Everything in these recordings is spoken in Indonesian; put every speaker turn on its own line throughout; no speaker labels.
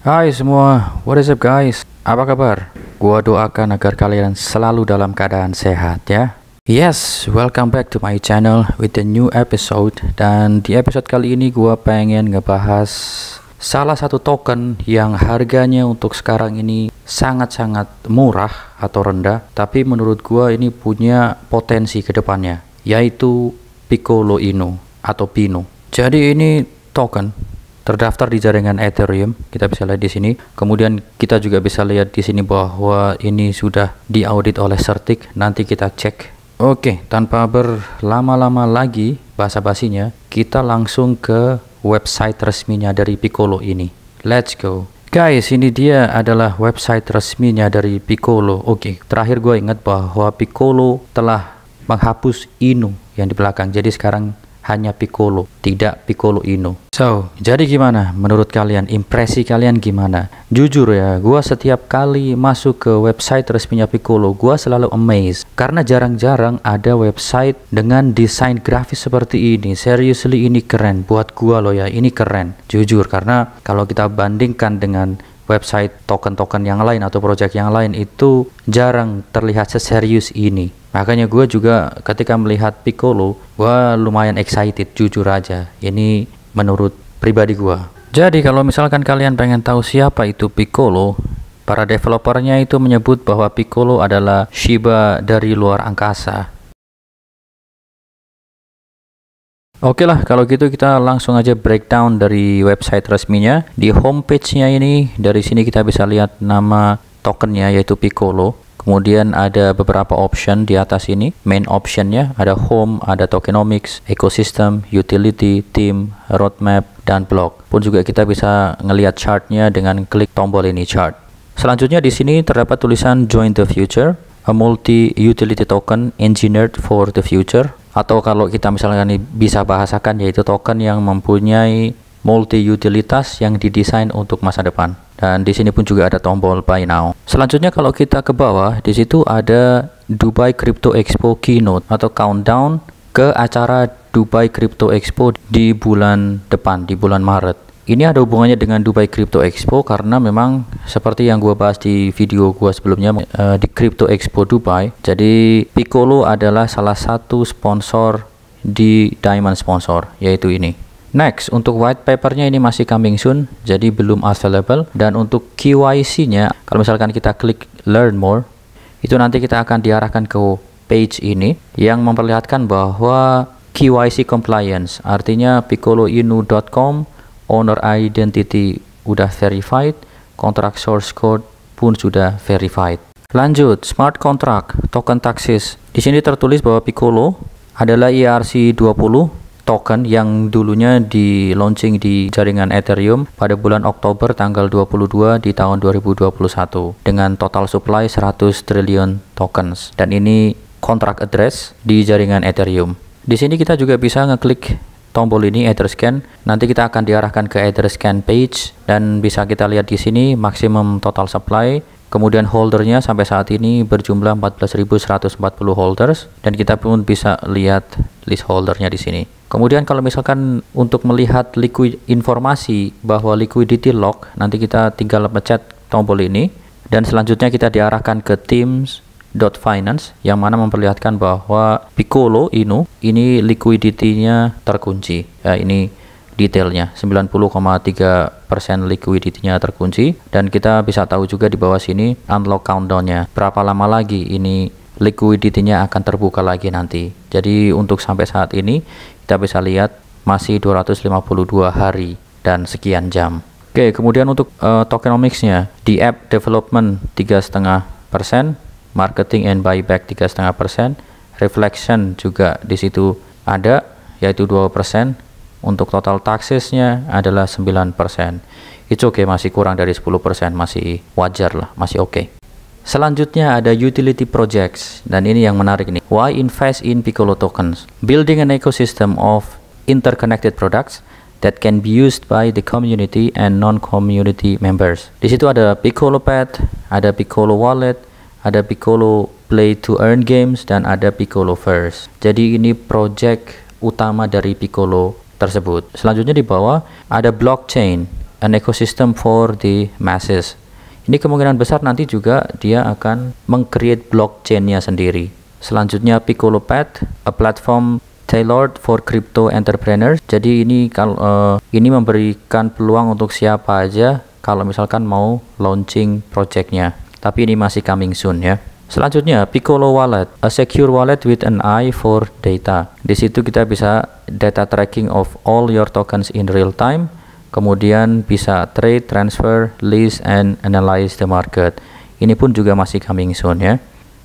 Hai semua, what is up guys? Apa kabar? Gua doakan agar kalian selalu dalam keadaan sehat ya. Yes, welcome back to my channel with a new episode. Dan di episode kali ini gua pengen ngebahas salah satu token yang harganya untuk sekarang ini sangat-sangat murah atau rendah, tapi menurut gua ini punya potensi ke depannya, yaitu Piccolo Inu atau Pino. Jadi ini token terdaftar di jaringan Ethereum, kita bisa lihat di sini. Kemudian kita juga bisa lihat di sini bahwa ini sudah diaudit oleh Certik. Nanti kita cek. Oke, tanpa berlama-lama lagi basa-basinya, kita langsung ke website resminya dari Piccolo ini. Let's go. Guys, ini dia adalah website resminya dari Piccolo. Oke, terakhir gue ingat bahwa Piccolo telah menghapus Inu yang di belakang. Jadi sekarang hanya Piccolo, tidak Piccolo Inu. So, jadi gimana menurut kalian? Impresi kalian gimana? Jujur ya, gua setiap kali masuk ke website resminya Piccolo, gua selalu amazed karena jarang-jarang ada website dengan desain grafis seperti ini. Seriously, ini keren buat gua loh ya, ini keren. Jujur, karena kalau kita bandingkan dengan website token-token yang lain atau project yang lain, itu jarang terlihat seserius ini. Makanya gue juga ketika melihat Piccolo, gue lumayan excited, jujur aja. Ini menurut pribadi gue. Jadi kalau misalkan kalian pengen tahu siapa itu Piccolo, para developernya itu menyebut bahwa Piccolo adalah Shiba dari luar angkasa. Oke lah, kalau gitu kita langsung aja breakdown dari website resminya. Di homepage-nya ini, dari sini kita bisa lihat nama tokennya yaitu Piccolo. Kemudian ada beberapa option di atas ini. Main optionnya ada home, ada tokenomics, ecosystem, utility, theme, roadmap, dan blog. Pun juga kita bisa ngelihat chartnya dengan klik tombol ini, chart. Selanjutnya di sini terdapat tulisan Join the Future, a multi-utility token engineered for the future. Atau kalau kita misalkan bisa bahasakan, yaitu token yang mempunyai multi-utilitas yang didesain untuk masa depan. Dan di sini pun juga ada tombol buy now. Selanjutnya kalau kita ke bawah, di situ ada Dubai Crypto Expo Keynote atau countdown ke acara Dubai Crypto Expo di bulan depan, di bulan Maret. Ini ada hubungannya dengan Dubai Crypto Expo karena memang seperti yang gue bahas di video gue sebelumnya di Crypto Expo Dubai. Jadi Piccolo adalah salah satu sponsor di Diamond Sponsor, yaitu ini. Next, untuk white papernya ini masih coming soon, jadi belum available. Dan untuk KYC-nya, kalau misalkan kita klik Learn More, itu nanti kita akan diarahkan ke page ini yang memperlihatkan bahwa KYC compliance, artinya piccoloinu.com, owner identity udah verified, contract source code pun sudah verified. Lanjut, smart contract, token taxes. Di sini tertulis bahwa Piccolo adalah ERC20 token yang dulunya di launching di jaringan Ethereum pada bulan Oktober tanggal 22 di tahun 2021 dengan total supply 100 triliun tokens, dan ini contract address di jaringan Ethereum. Di sini kita juga bisa ngeklik tombol ini Etherscan, nanti kita akan diarahkan ke Etherscan page dan bisa kita lihat di sini maximum total supply. Kemudian holdernya sampai saat ini berjumlah 14.140 holders, dan kita pun bisa lihat list holdernya di sini. Kemudian kalau misalkan untuk melihat informasi bahwa liquidity lock, nanti kita tinggal pencet tombol ini dan selanjutnya kita diarahkan ke teams.finance yang mana memperlihatkan bahwa Piccolo Inu ini liquidity-nya terkunci. Ya, ini detailnya 90,3% liquidity-nya terkunci, dan kita bisa tahu juga di bawah sini unlock countdown-nya, berapa lama lagi ini liquidity-nya akan terbuka lagi nanti. Jadi untuk sampai saat ini kita bisa lihat masih 252 hari dan sekian jam. Oke, kemudian untuk tokenomics-nya, di app development 3,5%, marketing and buyback 3,5%, reflection juga di situ ada yaitu 2%. Untuk total taxes-nya adalah 9%. It's okay, masih kurang dari 10%, masih wajar lah, masih oke. Selanjutnya ada utility projects, dan ini yang menarik nih. Why invest in Piccolo tokens? Building an ecosystem of interconnected products that can be used by the community and non-community members. Di situ ada Piccolo Pet, ada Piccolo Wallet, ada Piccolo Play to Earn games, dan ada Piccolo First. Jadi ini project utama dari Piccolo tersebut. Selanjutnya di bawah ada blockchain, an ecosystem for the masses. Ini kemungkinan besar nanti juga dia akan meng-create blockchain-nya sendiri. Selanjutnya Piccolo Pad, a platform tailored for crypto entrepreneurs. Jadi ini ini memberikan peluang untuk siapa aja kalau misalkan mau launching projectnya. Tapi ini masih coming soon ya. Selanjutnya Piccolo Wallet, a secure wallet with an eye for data. Di situ kita bisa data tracking of all your tokens in real time. Kemudian bisa trade, transfer, list, and analyze the market. Ini pun juga masih coming soon ya.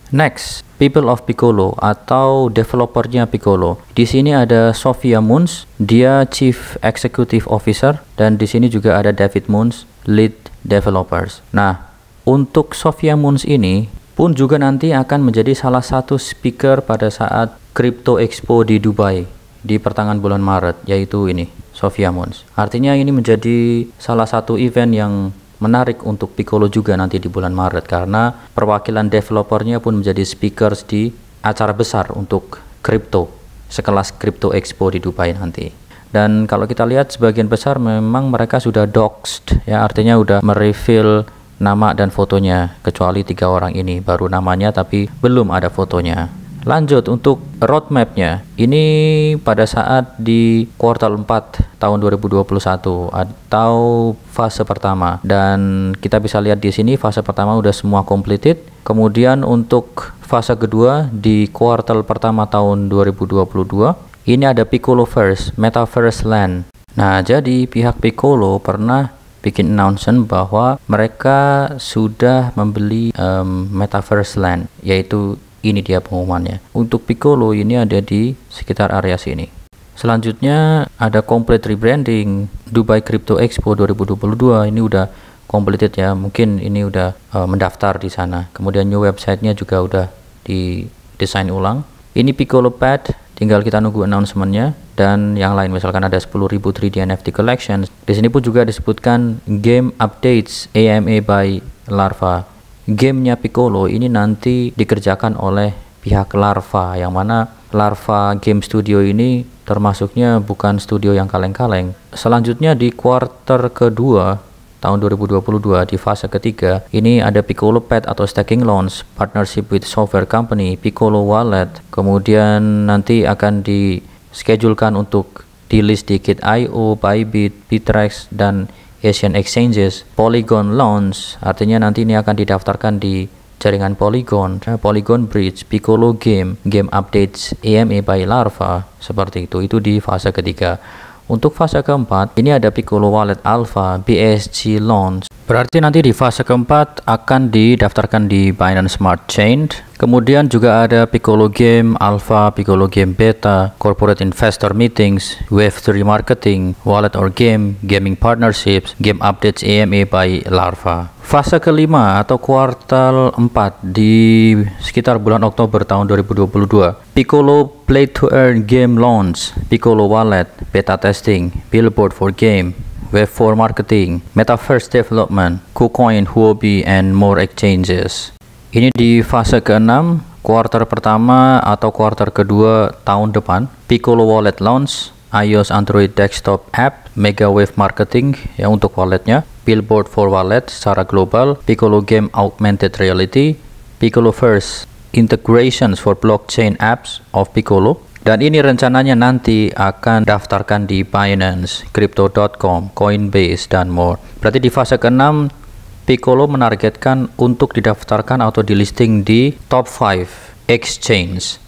Next, People of Piccolo atau developernya Piccolo. Di sini ada Sophia Moons, dia Chief Executive Officer, dan di sini juga ada David Moons, Lead Developers. Nah, untuk Sophia Moons ini pun juga nanti akan menjadi salah satu speaker pada saat Crypto Expo di Dubai di pertengahan bulan Maret, yaitu ini Sophia Moons. Artinya ini menjadi salah satu event yang menarik untuk Piccolo juga nanti di bulan Maret, karena perwakilan developernya pun menjadi speakers di acara besar untuk kripto sekelas Crypto Expo di Dubai nanti. Dan kalau kita lihat sebagian besar memang mereka sudah doxed ya, artinya udah mereveal nama dan fotonya, kecuali 3 orang ini baru namanya tapi belum ada fotonya. Lanjut untuk roadmapnya, ini pada saat di kuartal 4 tahun 2021 atau fase pertama, dan kita bisa lihat di sini fase pertama udah semua completed. Kemudian untuk fase kedua di kuartal pertama tahun 2022 ini ada Piccolo First Metaverse Land. Nah, jadi pihak Piccolo pernah bikin announcement bahwa mereka sudah membeli Metaverse Land, yaitu ini dia pengumumannya. Untuk Piccolo ini ada di sekitar area sini. Selanjutnya ada complete rebranding Dubai Crypto Expo 2022. Ini udah completed ya. Mungkin ini udah mendaftar di sana. Kemudian new website-nya juga udah didesain ulang. Ini Piccolo Pad, tinggal kita nunggu announcement-nya. Dan yang lain misalkan ada 10.000 3D NFT collections. Di sini pun juga disebutkan game updates AMA by Larva. Gamenya Piccolo ini nanti dikerjakan oleh pihak Larva, yang mana Larva Game Studio ini termasuknya bukan studio yang kaleng-kaleng. Selanjutnya di kuartal kedua tahun 2022 di fase ketiga ini ada Piccolo Pad atau staking launch partnership with software company Piccolo Wallet. Kemudian nanti akan dischedulkan untuk di list di Gate.io, Bybit, Bittrex, dan Asian Exchanges. Polygon launch, artinya nanti ini akan didaftarkan di jaringan Polygon, Polygon Bridge, Piccolo Game Updates AMA by Larva, seperti itu di fase ketiga. Untuk fase keempat, ini ada Piccolo Wallet Alpha BSC launch. Berarti nanti di fase keempat akan didaftarkan di Binance Smart Chain. Kemudian juga ada Piccolo Game Alpha, Piccolo Game Beta, Corporate Investor Meetings, Wave3 Marketing, Wallet or Gaming Partnerships, Game Updates AMA by Larva. Fase kelima atau kuartal 4 di sekitar bulan Oktober tahun 2022. Piccolo Play to Earn Game Launch, Piccolo Wallet, Beta Testing, Billboard for Game, Wave4 Marketing, Metaverse Development, KuCoin, Huobi, and more exchanges. Ini di fase ke-6, kuartal pertama atau kuartal kedua tahun depan. Piccolo Wallet Launch, iOS Android Desktop App, Mega Wave Marketing ya untuk walletnya, Billboard for Wallet secara global, Piccolo Game Augmented Reality, Piccolo First Integrations for Blockchain Apps of Piccolo. Dan ini rencananya nanti akan daftarkan di Binance, Crypto.com, Coinbase, dan more. Berarti di fase ke-6, Piccolo menargetkan untuk didaftarkan atau di listing di top 5 exchange.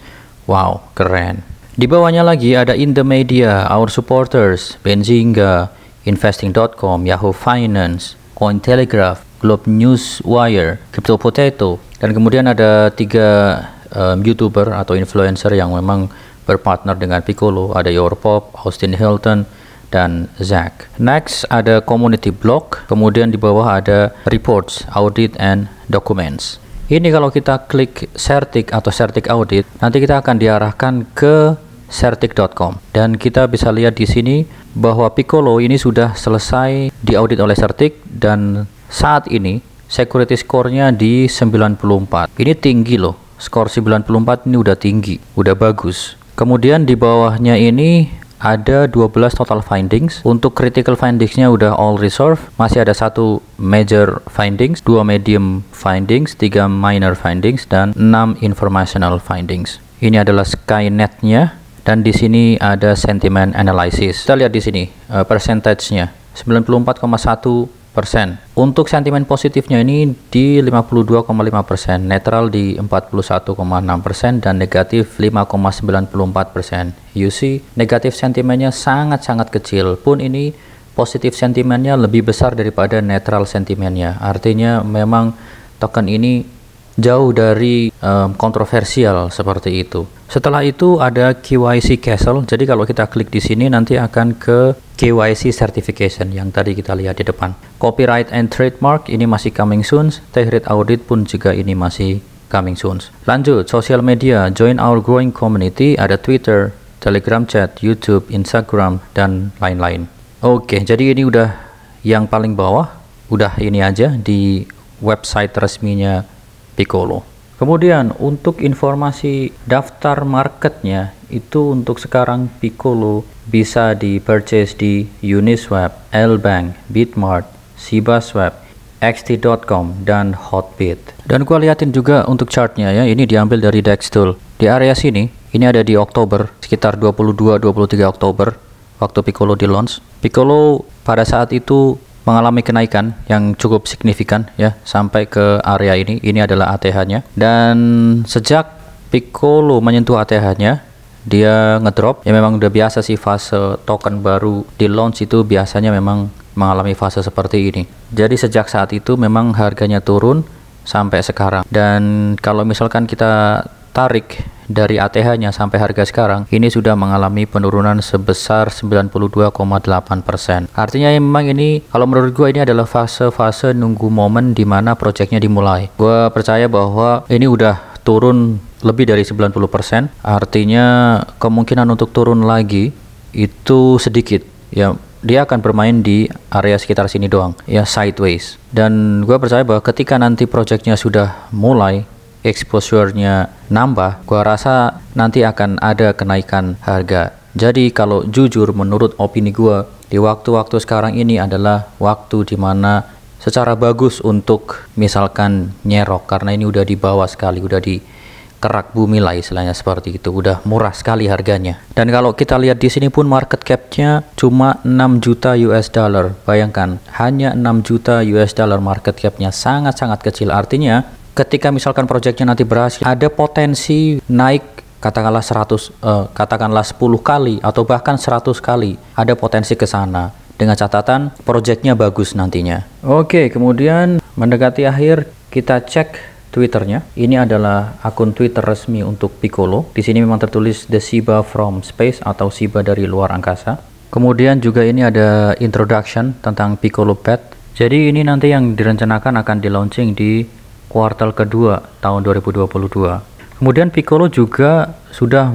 Wow, keren. Di bawahnya lagi ada In The Media, Our Supporters, Benzinga, Investing.com, Yahoo Finance, Cointelegraph, Globe News Wire, Crypto Potato, dan kemudian ada 3 YouTuber atau influencer yang memang berpartner dengan Piccolo. Ada Yourpop, Austin Hilton, dan Zach. Next ada community blog, kemudian di bawah ada reports, audit, and documents. Ini kalau kita klik Certic atau Certic Audit, nanti kita akan diarahkan ke Certic.com, dan kita bisa lihat di sini bahwa Piccolo ini sudah selesai diaudit oleh Certic, dan saat ini security score-nya di 94. Ini tinggi loh, skor 94 ini udah tinggi, udah bagus. Kemudian di bawahnya ini ada 12 total findings. Untuk critical findingsnya udah all resolved, masih ada 1 major findings, 2 medium findings, 3 minor findings, dan 6 informational findings. Ini adalah Skynet-nya, dan di sini ada sentiment analysis. Kita lihat di sini percentage-nya 94,1%. Untuk sentimen positifnya ini di 52,5%, netral di 41,6%, dan negatif 5,94%. You see, negatif sentimennya sangat-sangat kecil, pun ini positif sentimennya lebih besar daripada netral sentimennya. Artinya memang token ini jauh dari kontroversial seperti itu. Setelah itu ada KYC Castle. Jadi kalau kita klik di sini nanti akan ke KYC Certification yang tadi kita lihat di depan. Copyright and Trademark ini masih coming soon. Tech-Rate Audit pun juga ini masih coming soon. Lanjut, social media, join our growing community, ada Twitter, Telegram chat, YouTube, Instagram, dan lain-lain. Oke, jadi ini udah yang paling bawah. Udah ini aja di website resminya Piccolo. Kemudian untuk informasi daftar marketnya itu untuk sekarang Piccolo bisa di purchase di Uniswap, Lbank, Bitmart, Sibaswap, xt.com, dan Hotbit. Dan gua liatin juga untuk chartnya ya, ini diambil dari DEX Tool. Di area sini, ini ada di Oktober, sekitar 22-23 Oktober waktu Piccolo di launch. Piccolo pada saat itu mengalami kenaikan yang cukup signifikan ya, sampai ke area ini. Ini adalah ATH-nya, dan sejak Piccolo menyentuh ATH-nya dia ngedrop. Ya memang udah biasa sih, fase token baru di launch itu biasanya memang mengalami fase seperti ini. Jadi sejak saat itu memang harganya turun sampai sekarang, dan kalau misalkan kita tarik dari ATH-nya sampai harga sekarang, ini sudah mengalami penurunan sebesar 92,8%. Artinya memang ini, kalau menurut gue ini adalah fase-fase nunggu momen di mana proyeknya dimulai. Gue percaya bahwa ini udah turun lebih dari 90%. Artinya kemungkinan untuk turun lagi itu sedikit. Ya, dia akan bermain di area sekitar sini doang, ya, sideways. Dan gue percaya bahwa ketika nanti proyeknya sudah mulai, exposure-nya nambah, gua rasa nanti akan ada kenaikan harga. Jadi kalau jujur menurut opini gua, di waktu-waktu sekarang ini adalah waktu dimana secara bagus untuk misalkan nyerok, karena ini udah di bawah sekali, udah di kerak bumi lah istilahnya seperti itu, udah murah sekali harganya. Dan kalau kita lihat di sini pun market cap-nya cuma 6 juta US dollar. Bayangkan, hanya 6 juta US dollar market cap-nya, sangat-sangat kecil. Artinya ketika misalkan proyeknya nanti berhasil, ada potensi naik katakanlah 10 kali atau bahkan 100 kali, ada potensi ke sana dengan catatan proyeknya bagus nantinya. Oke, kemudian mendekati akhir kita cek Twitternya. Ini adalah akun Twitter resmi untuk Piccolo. Di sini memang tertulis The Shiba from Space atau Shiba dari luar angkasa. Kemudian juga ini ada introduction tentang Piccolo Pet. Jadi ini nanti yang direncanakan akan di launching di kuartal kedua tahun 2022. Kemudian Piccolo juga sudah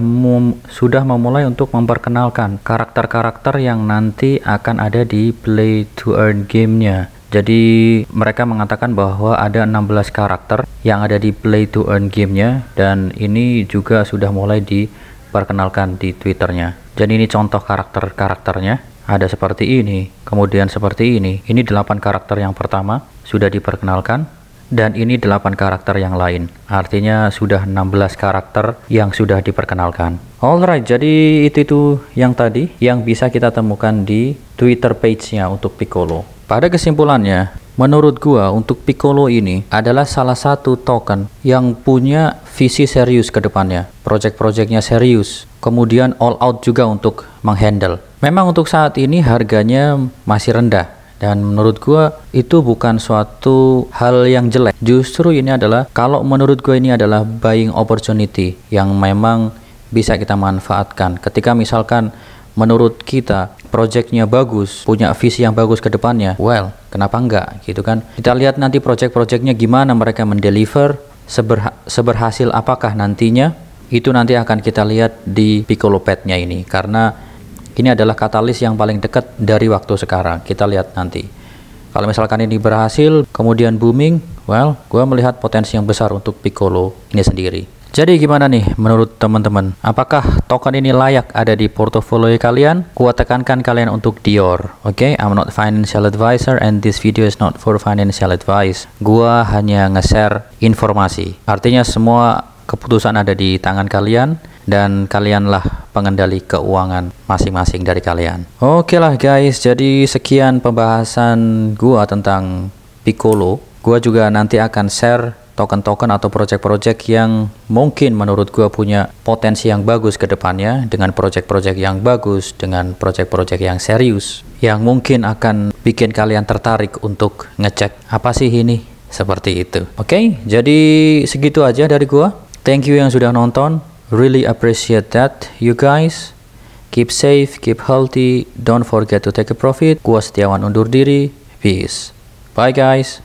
memulai untuk memperkenalkan karakter-karakter yang nanti akan ada di Play to Earn gamenya. Jadi mereka mengatakan bahwa ada 16 karakter yang ada di Play to Earn gamenya, dan ini juga sudah mulai diperkenalkan di Twitternya. Jadi ini contoh karakter-karakternya. Ada seperti ini, kemudian seperti ini. Ini 8 karakter yang pertama sudah diperkenalkan. Dan ini 8 karakter yang lain. Artinya sudah 16 karakter yang sudah diperkenalkan. Alright, jadi itu yang tadi yang bisa kita temukan di Twitter page-nya untuk Piccolo. Pada kesimpulannya, menurut gua untuk Piccolo ini adalah salah satu token yang punya visi serius ke depannya. Project-projectnya serius. Kemudian all out juga untuk menghandle. Memang untuk saat ini harganya masih rendah. Dan menurut gua itu bukan suatu hal yang jelek. Justru ini adalah, kalau menurut gua ini adalah buying opportunity yang memang bisa kita manfaatkan. Ketika misalkan menurut kita projectnya bagus, punya visi yang bagus ke depannya, well, kenapa enggak gitu kan. Kita lihat nanti project-projectnya gimana mereka mendeliver, seberhasil apakah nantinya. Itu nanti akan kita lihat di Piccolo Pet-nya ini, karena ini adalah katalis yang paling dekat dari waktu sekarang. Kita lihat nanti. Kalau misalkan ini berhasil, kemudian booming, well, gue melihat potensi yang besar untuk Piccolo ini sendiri. Jadi gimana nih menurut teman-teman? Apakah token ini layak ada di portofolio kalian? Gua tekankan kalian untuk Dior. Oke, I'm not financial advisor and this video is not for financial advice. Gua hanya nge-share informasi. Artinya semua keputusan ada di tangan kalian dan kalianlah pengendali keuangan masing-masing dari kalian. Oke lah guys, jadi sekian pembahasan gua tentang Piccolo. Gua juga nanti akan share token-token atau project-project yang mungkin menurut gua punya potensi yang bagus ke depannya, dengan project-project yang bagus, dengan project-project yang serius, yang mungkin akan bikin kalian tertarik untuk ngecek apa sih ini, seperti itu. Oke, jadi segitu aja dari gua. Thank you yang sudah nonton, really appreciate that you guys. Keep safe, keep healthy, don't forget to take a profit. Gua Setiawan undur diri, peace. Bye guys.